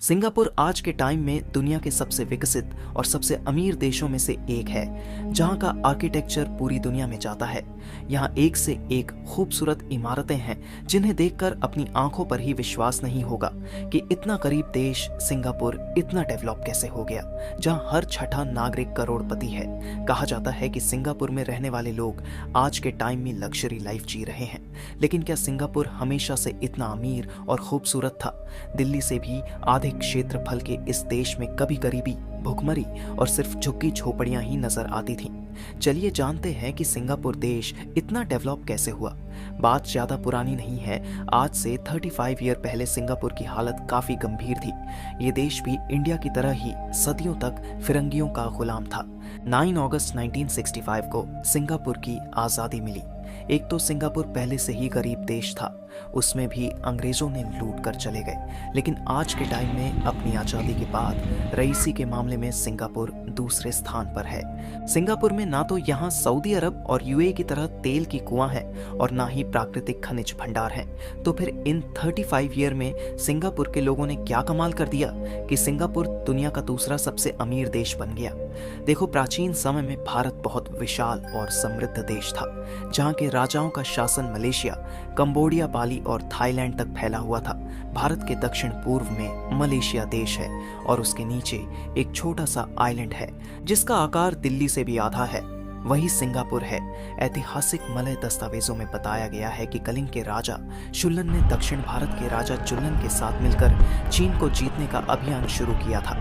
Singapore आज के time में दुनिया के सबसे विकसित और सबसे अमीर देशों में से एक है, जहां का आर्किटेक्चर पूरी दुनिया में जाता है। यहां एक से एक खूबसूरत इमारतें हैं जिन्हें देखकर अपनी आंखों पर ही विश्वास नहीं होगा कि इतना करीब देश सिंगापुर इतना डेवलप कैसे हो गया, जहां हर छठा नागरिक करोड़पति है। कहा जाता है कि सिंगापुर में रहने वाले लोग आज के टाइम में लग्जरी लाइफ जी रहे हैं। लेकिन क्या सिंगापुर हमेशा से इतना अमीर और खूबसूरत था? दिल्ली से भी आधे क्षेत्रफल के इस देश में कभी गरीबी, भुखमरी और सिर्फ झुग्गी झोपड़ियां ही नजर आती थीं। चलिए जानते हैं कि सिंगापुर देश इतना डेवलप कैसे हुआ। बात ज्यादा पुरानी नहीं है, आज से 35 ईयर पहले सिंगापुर की हालत काफी गंभीर थी। ये देश भी इंडिया की तरह ही सदियों तक फिरंगियों का गुलाम था। 9 अगस्त 1965 को सिंगापुर की आजादी मिली। एक तो सिंगापुर पहले से ही गरीब देश था, उसमें भी अंग्रेजों ने लूट कर चले गए। लेकिन आज के टाइम में अपनी आजादी के बाद रईसी के मामले में सिंगापुर दूसरे स्थान पर है। सिंगापुर में ना तो यहाँ सऊदी अरब और यूएई की तरह तेल की कुआं है और ना ही प्राकृतिक खनिज भंडार है। तो फिर इन 35 ईयर में सिंगापुर के लोगों ने क्या कमाल कर दिया कि सिंगापुर दुनिया का दूसरा सबसे अमीर देश बन गया। देखो, प्राचीन समय में भारत बहुत विशाल और समृद्ध देश था, जहाँ के राजाओं का शासन मलेशिया, कंबोडिया, बाली और थाईलैंड तक फैला हुआ था। भारत के दक्षिण पूर्व में मलेशिया देश है और उसके नीचे एक छोटा सा आइलैंड है जिसका आकार दिल्ली से भी आधा है। वही सिंगापुर है। ऐतिहासिक मलय दस्तावेजों में बताया गया है कि कलिंग के राजा शुल्लन ने दक्षिण भारत के राजा चुल्लन के साथ मिलकर चीन को जीतने का अभियान शुरू किया था।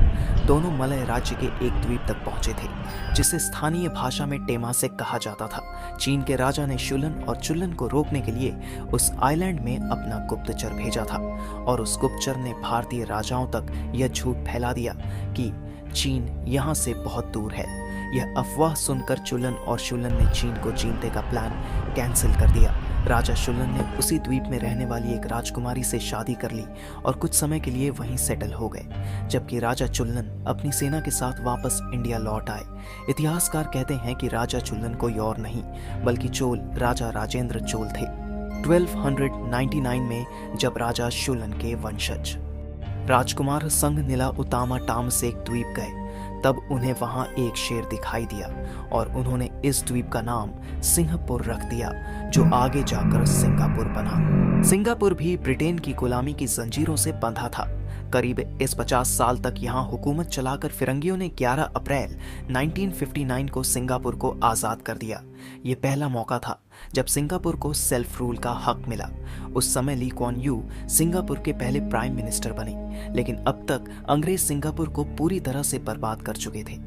दोनों मलय राज्य के एक द्वीप तक पहुंचे थे जिसे स्थानीय भाषा में टेमासेक कहा जाता था। चीन के राजा ने शुल्लन और चुल्लन को रोकने के लिए उस आइलैंड में अपना गुप्तचर भेजा था और उस गुप्तचर ने भारतीय राजाओं तक यह झूठ फैला दिया कि चीन यहाँ से बहुत दूर है। यह अफवाह सुनकर चुल्लन और शुल्लन ने चीन को जीतने का प्लान कैंसिल कर दिया। राजा शुल्लन ने उसी द्वीप में रहने वाली एक राजकुमारी से शादी कर ली और कुछ समय के लिए वहीं सेटल हो गए, जबकि राजा चुल्लन अपनी सेना के साथ वापस इंडिया लौट आए। इतिहासकार कहते हैं कि राजा चुल्लन कोई और नहीं बल्कि चोल राजा राजेंद्र चोल थे, 1299 में, जब राजा शुल्लन के वंशज राजकुमार संग नीला उतामा टामसेक द्वीप गए। तब उन्हें वहां एक शेर दिखाई दिया और उन्होंने इस द्वीप का नाम सिंहपुर रख दिया, जो आगे जाकर सिंगापुर बना। सिंगापुर भी ब्रिटेन की गुलामी की जंजीरों से बंधा था। करीब इस 50 साल तक यहाँ हुकूमत चलाकर फिरंगियों ने 11 अप्रैल 1959 को सिंगापुर को आज़ाद कर दिया। ये पहला मौका था जब सिंगापुर को सेल्फ रूल का हक मिला। उस समय ली क्वान यू सिंगापुर के पहले प्राइम मिनिस्टर बने, लेकिन अब तक अंग्रेज सिंगापुर को पूरी तरह से बर्बाद कर चुके थे।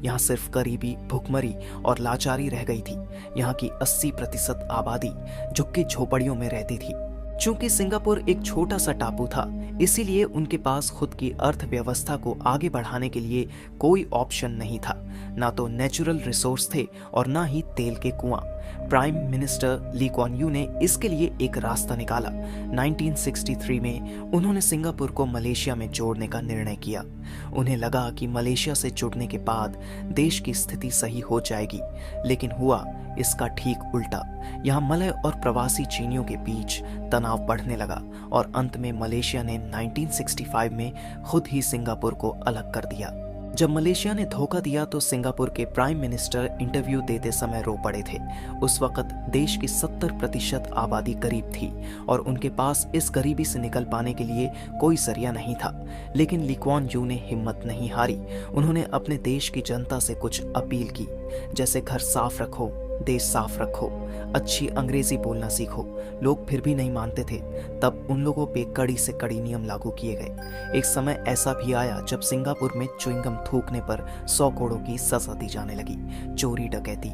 यहाँ सिर्फ गरीबी, भुखमरी और लाचारी रह गई थी। यहाँ की 80% आबादी झुग्गी झोपड़ियों में रहती थी। चूंकि सिंगापुर एक छोटा सा टापू था, इसीलिए उनके पास खुद की अर्थव्यवस्था को आगे बढ़ाने के लिए कोई ऑप्शन नहीं था। ना तो नेचुरल रिसोर्स थे और ना ही तेल के कुआं। Prime minister Lee Kuan Yew ने इसके लिए एक रास्ता निकाला। 1963 में उन्होंने सिंगापुर को मलेशिया में जोड़ने का निर्णय किया। उन्हें लगा कि मलेशिया से जुड़ने के बाद देश की स्थिति सही हो जाएगी, लेकिन हुआ इसका ठीक उल्टा। यहाँ मलय और प्रवासी चीनियों के बीच तनाव बढ़ने लगा और अंत में मलेशिया ने 1965 में खुद ही सिंगापुर को अलग कर दिया। जब मलेशिया ने धोखा दिया तो सिंगापुर के प्राइम मिनिस्टर इंटरव्यू देते समय रो पड़े थे। उस वक्त देश की 70% आबादी गरीब थी और उनके पास इस गरीबी से निकल पाने के लिए कोई जरिया नहीं था। लेकिन ली क्वान यू ने हिम्मत नहीं हारी। उन्होंने अपने देश की जनता से कुछ अपील की, जैसे घर साफ रखो, देश साफ रखो, अच्छी अंग्रेजी बोलना सीखो। लोग फिर भी नहीं मानते थे। तब उन लोगों पे कड़ी से कड़ी नियम लागू किए गए। एक समय ऐसा भी आया जब सिंगापुर में च्युइंगम थूकने पर 100 करोड़ की सजा दी जाने लगी। चोरी, डकैती,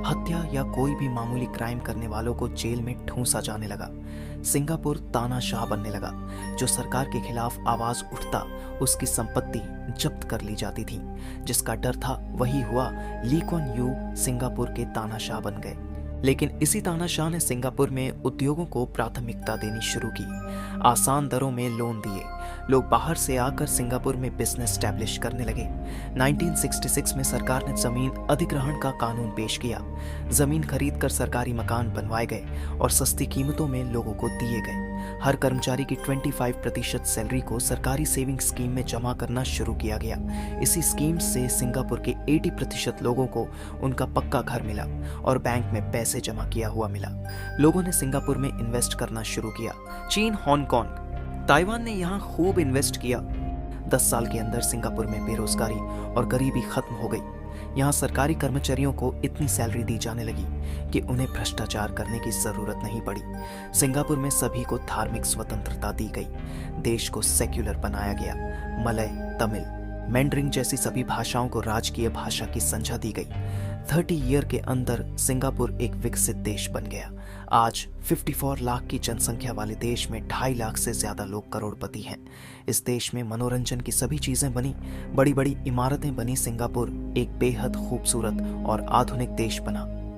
हत्या या कोई भी मामूली क्राइम करने वालों को जेल में ठूंसा जाने लगा। सिंगापुर तानाशाह बनने लगा। जो सरकार के खिलाफ आवाज उठता उसकी संपत्ति जब्त कर ली जाती थी। जिसका डर था वही हुआ। ली क्वान यू सिंगापुर के तानाशाह बन गए। लेकिन इसी तानाशाह ने सिंगापुर में उद्योगों को प्राथमिकता देनी शुरू की। आसान दरों में लोन दिए, लोग बाहर से आकर सिंगापुर में बिजनेस स्टैब्लिश करने लगे। 1966 में सरकार ने जमीन अधिग्रहण का कानून पेश किया। जमीन खरीदकर सरकारी मकान बनवाए गए और सस्ती कीमतों में लोगों को दिए गए। हर कर्मचारी की 25% सैलरी को सरकारी सेविंग स्कीम में जमा करना शुरू किया गया। इसी स्कीम से सिंगापुर के 80% लोगों को उनका पक्का घर मिला और बैंक में पैसे जमा किया हुआ मिला। लोगों ने सिंगापुर में इन्वेस्ट करना शुरू किया। चीन, हांगकांग, ताइवान ने यहाँ खूब इन्वेस्ट किया। 10 साल के अंदर सिंगापुर में बेरोजगारी और गरीबी खत्म हो गई। यहाँ सरकारी कर्मचारियों को इतनी सैलरी दी जाने लगी कि उन्हें भ्रष्टाचार करने की जरूरत नहीं पड़ी। सिंगापुर में सभी को धार्मिक स्वतंत्रता दी गई। देश को सेक्युलर बनाया गया। मलय, तमिल, मैंड्रिन जैसी सभी भाषाओं को राजकीय भाषा की संज्ञा दी गई। 30 ईयर के अंदर सिंगापुर एक विकसित देश बन गया। आज 54 लाख की जनसंख्या वाले देश में 2.5 लाख से ज्यादा लोग करोड़पति हैं। इस देश में मनोरंजन की सभी चीजें बनी, बड़ी बड़ी इमारतें बनी। सिंगापुर एक बेहद खूबसूरत और आधुनिक देश बना।